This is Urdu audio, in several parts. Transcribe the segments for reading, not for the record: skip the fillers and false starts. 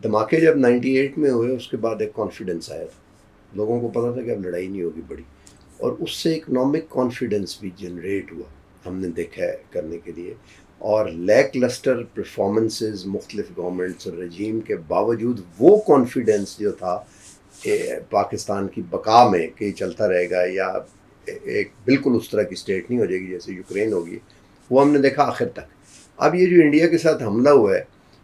دھماکے جب 98 میں ہوئے اس کے بعد ایک کانفیڈنس آیا تھا، لوگوں کو پتا تھا کہ اب لڑائی نہیں ہوگی بڑی، اور اس سے اکنامک کانفیڈنس بھی جنریٹ ہوا، ہم نے دیکھا ہے کرنے کے لیے. اور لیک لسٹر پرفارمنسز مختلف گورنمنٹس اور رجیم کے باوجود وہ کانفیڈنس جو تھا پاکستان کی بقا میں کہ چلتا رہے گا یا ایک بالکل اس طرح کی اسٹیٹ نہیں ہو جائے گی جیسے یوکرین ہوگی، وہ ہم نے دیکھا آخر تک. اب یہ جو انڈیا کے ساتھ حملہ ہوا ہے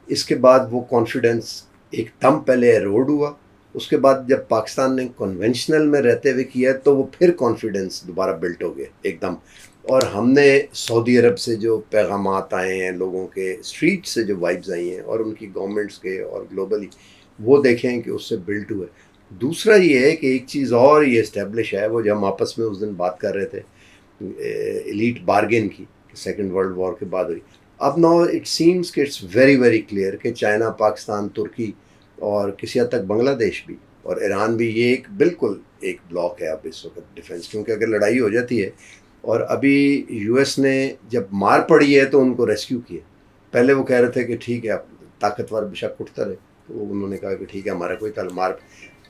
اس کے بعد وہ کانفیڈنس ایک دم پہلے ایروڈ ہوا، اس کے بعد جب پاکستان نے کنونشنل میں رہتے ہوئے کیا تو وہ پھر کانفیڈنس دوبارہ بلٹ ہو گیا ایک دم. اور ہم نے سعودی عرب سے جو پیغامات آئے ہیں، لوگوں کے اسٹریٹ سے جو وائبز آئی ہیں اور ان کی گورنمنٹس کے اور گلوبلی، وہ دیکھیں کہ اس سے بلٹ ہوئے. دوسرا یہ ہے کہ ایک چیز اور یہ اسٹیبلش ہے، وہ جو ہم آپس میں اس دن بات کر رہے تھے ایلیٹ بارگین کی، سیکنڈ ورلڈ وار کے بعد ہوئی. اب نو اٹ سیمس کہ اٹس ویری ویری کلیئر کہ چائنا، پاکستان، ترکی اور کسی حد تک بنگلہ دیش بھی اور ایران بھی، یہ ایک بالکل ایک بلاک ہے اب اس وقت ڈیفنس. کیونکہ اگر لڑائی ہو جاتی ہے، اور ابھی یو ایس نے جب مار پڑی ہے تو ان کو ریسکیو کیا. پہلے وہ کہہ رہے تھے کہ ٹھیک ہے اب طاقتور بشک اٹھتا رہے، تو انہوں نے کہا کہ ٹھیک ہے ہمارا کوئی مار.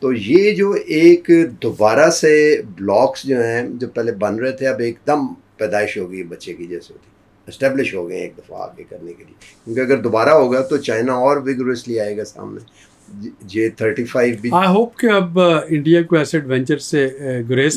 تو یہ جو ایک دوبارہ سے بلاکس جو ہیں جو پہلے بن رہے تھے، اب ایک دم پیدائش ہو گئی بچے کی جیسے ہوتی، اسٹیبلش ہو گئے ہیں ایک دفعہ آگے کرنے کے لیے. کیونکہ اگر دوبارہ ہوگا تو چائنا اور ویگروسلی آئے گا سامنے. J35 بھی آئی ہوپ کہ اب انڈیا کو ایسے ایڈونچر سے گریز